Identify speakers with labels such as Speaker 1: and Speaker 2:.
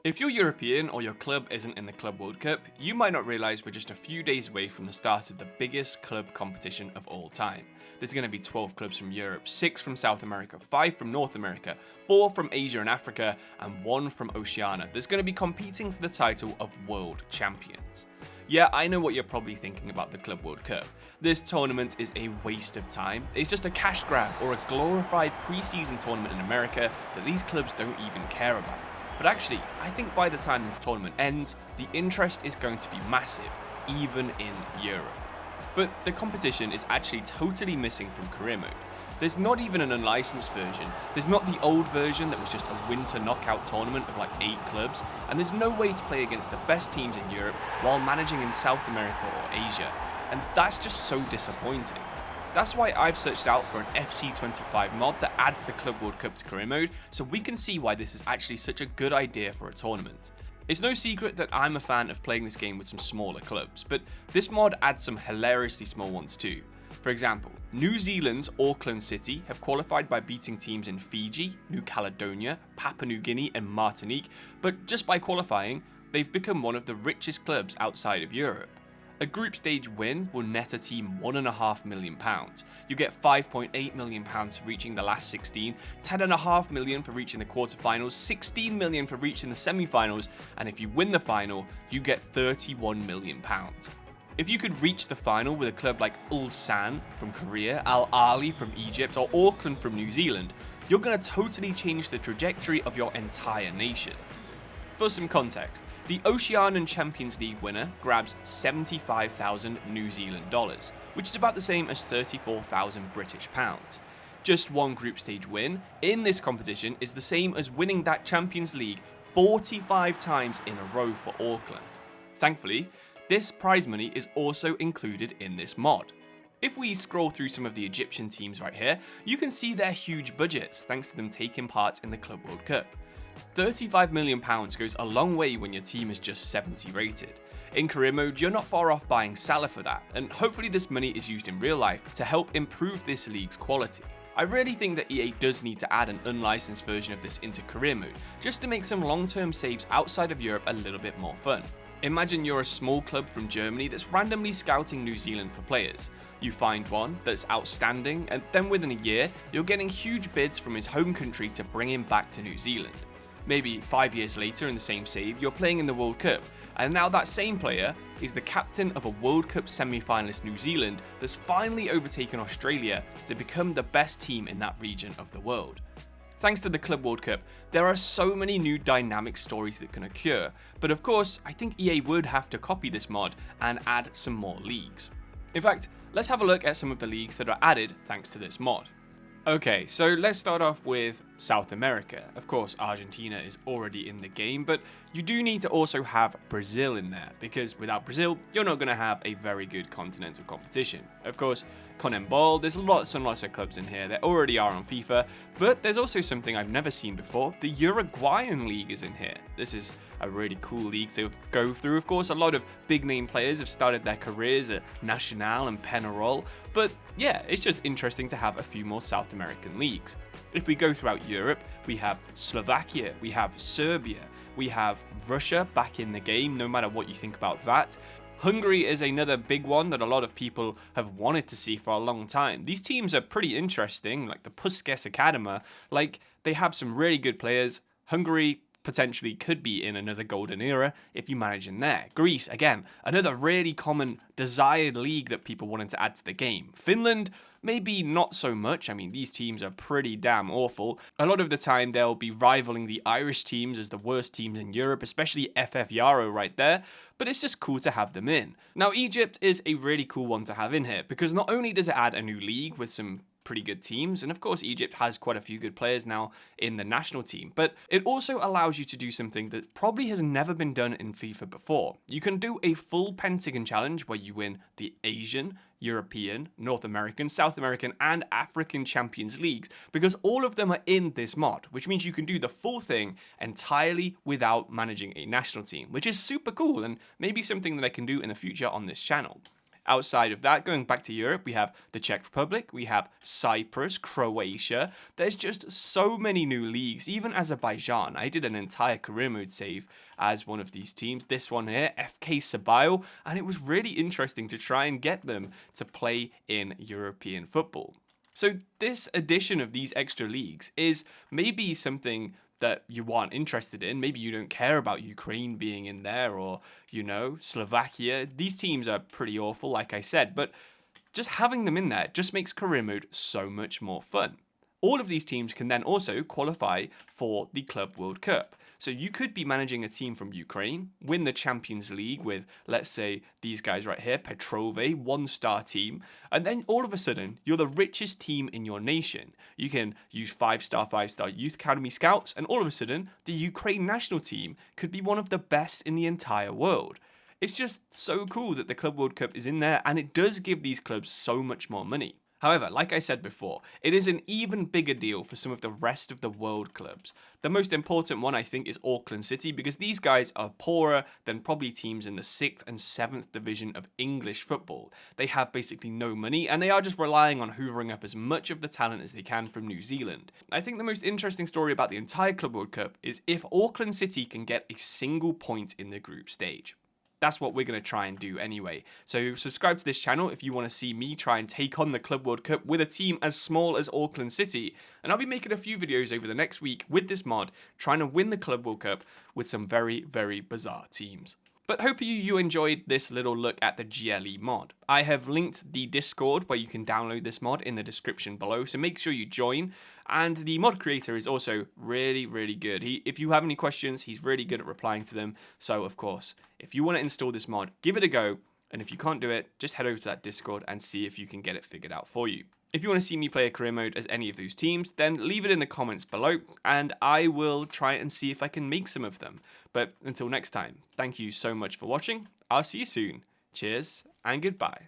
Speaker 1: If you're European or your club isn't in the Club World Cup, you might not realise we're just a few days away from the start of the biggest club competition of all time. There's going to be 12 clubs from Europe, 6 from South America, 5 from North America, 4 from Asia and Africa, and 1 from Oceania. There's going to be competing for the title of World Champions. Yeah, I know what you're probably thinking about the Club World Cup. This tournament is a waste of time. It's just a cash grab or a glorified preseason tournament in America that these clubs don't even care about. But actually, I think by the time this tournament ends, the interest is going to be massive, even in Europe. But the competition is actually totally missing from career mode. There's not even an unlicensed version, there's not the old version that was just a winter knockout tournament of like 8 clubs, and there's no way to play against the best teams in Europe while managing in South America or Asia, and that's just so disappointing. That's why I've searched out for an FC25 mod that adds the Club World Cup to career mode, so we can see why this is actually such a good idea for a tournament. It's no secret that I'm a fan of playing this game with some smaller clubs, but this mod adds some hilariously small ones too. For example, New Zealand's Auckland City have qualified by beating teams in Fiji, New Caledonia, Papua New Guinea and Martinique, but just by qualifying, they've become one of the richest clubs outside of Europe. A group stage win will net a team £1.5 million. You get £5.8 million for reaching the last 16, £10.5 million for reaching the quarterfinals, £16 million for reaching the semi-finals, and if you win the final, you get £31 million. If you could reach the final with a club like Ulsan from Korea, Al Ahly from Egypt, or Auckland from New Zealand, you're going to totally change the trajectory of your entire nation. For some context, the Oceanian Champions League winner grabs 75,000 New Zealand dollars, which is about the same as 34,000 British pounds. Just one group stage win in this competition is the same as winning that Champions League 45 times in a row for Auckland. Thankfully, this prize money is also included in this mod. If we scroll through some of the Egyptian teams right here, you can see their huge budgets thanks to them taking part in the Club World Cup. £35 million goes a long way when your team is just 70 rated. In career mode, you're not far off buying Salah for that, and hopefully this money is used in real life to help improve this league's quality. I really think that EA does need to add an unlicensed version of this into career mode, just to make some long-term saves outside of Europe a little bit more fun. Imagine you're a small club from Germany that's randomly scouting New Zealand for players. You find one that's outstanding, and then within a year, you're getting huge bids from his home country to bring him back to New Zealand. Maybe 5 years later in the same save, you're playing in the World Cup, and now that same player is the captain of a World Cup semi-finalist New Zealand that's finally overtaken Australia to become the best team in that region of the world. Thanks to the Club World Cup, there are so many new dynamic stories that can occur, but of course, I think EA would have to copy this mod and add some more leagues. In fact, let's have a look at some of the leagues that are added thanks to this mod. Okay, so let's start off with South America. Of course, Argentina is already in the game, but you do need to also have Brazil in there, because without Brazil, you're not going to have a very good continental competition. Of course, CONMEBOL, there's lots and lots of clubs in here that already are on FIFA, but there's also something I've never seen before. The Uruguayan League is in here. This is a really cool league to go through. Of course, a lot of big name players have started their careers at Nacional and Peñarol, but yeah, it's just interesting to have a few more South American leagues. If we go throughout Europe, we have Slovakia, we have Serbia, we have Russia back in the game, no matter what you think about that. Hungary is another big one that a lot of people have wanted to see for a long time. These teams are pretty interesting, like the Puskás Academy, like they have some really good players. Hungary potentially could be in another golden era if you manage in there. Greece, again, another really common desired league that people wanted to add to the game. Finland, maybe not so much. I mean, these teams are pretty damn awful. A lot of the time, they'll be rivaling the Irish teams as the worst teams in Europe, especially FF Yaro right there, but it's just cool to have them in. Now, Egypt is a really cool one to have in here, because not only does it add a new league with some pretty good teams, and of course Egypt has quite a few good players now in the national team, but it also allows you to do something that probably has never been done in FIFA before. You can do a full Pentagon challenge where you win the Asian, European, North American, South American, and African Champions Leagues, because all of them are in this mod, which means you can do the full thing entirely without managing a national team, which is super cool and maybe something that I can do in the future on this channel. Outside of that, going back to Europe, we have the Czech Republic, we have Cyprus, Croatia. There's just so many new leagues, even Azerbaijan. I did an entire career mode save as one of these teams. This one here, FK Sabail, and it was really interesting to try and get them to play in European football. So this addition of these extra leagues is maybe something that you aren't interested in. Maybe you don't care about Ukraine being in there, or, you know, Slovakia. These teams are pretty awful, like I said, but just having them in there just makes career mode so much more fun. All of these teams can then also qualify for the Club World Cup. So you could be managing a team from Ukraine, win the Champions League with, let's say, these guys right here, Petrove, 1-star team, and then all of a sudden, you're the richest team in your nation. You can use 5-star Youth Academy scouts, and all of a sudden, the Ukraine national team could be one of the best in the entire world. It's just so cool that the Club World Cup is in there, and it does give these clubs so much more money. However, like I said before, it is an even bigger deal for some of the rest of the world clubs. The most important one, I think, is Auckland City, because these guys are poorer than probably teams in the 6th and 7th division of English football. They have basically no money, and they are just relying on hoovering up as much of the talent as they can from New Zealand. I think the most interesting story about the entire Club World Cup is if Auckland City can get a single point in the group stage. That's what we're going to try and do anyway. So subscribe to this channel if you want to see me try and take on the Club World Cup with a team as small as Auckland City. And I'll be making a few videos over the next week with this mod, trying to win the Club World Cup with some very, very bizarre teams. But hopefully you enjoyed this little look at the GLE mod. I have linked the Discord where you can download this mod in the description below, so make sure you join. And the mod creator is also really, really good. If you have any questions, he's really good at replying to them. So of course, if you want to install this mod, give it a go. And if you can't do it, just head over to that Discord and see if you can get it figured out for you. If you want to see me play a career mode as any of those teams, then leave it in the comments below, and I will try and see if I can make some of them. But until next time, thank you so much for watching. I'll see you soon. Cheers and goodbye.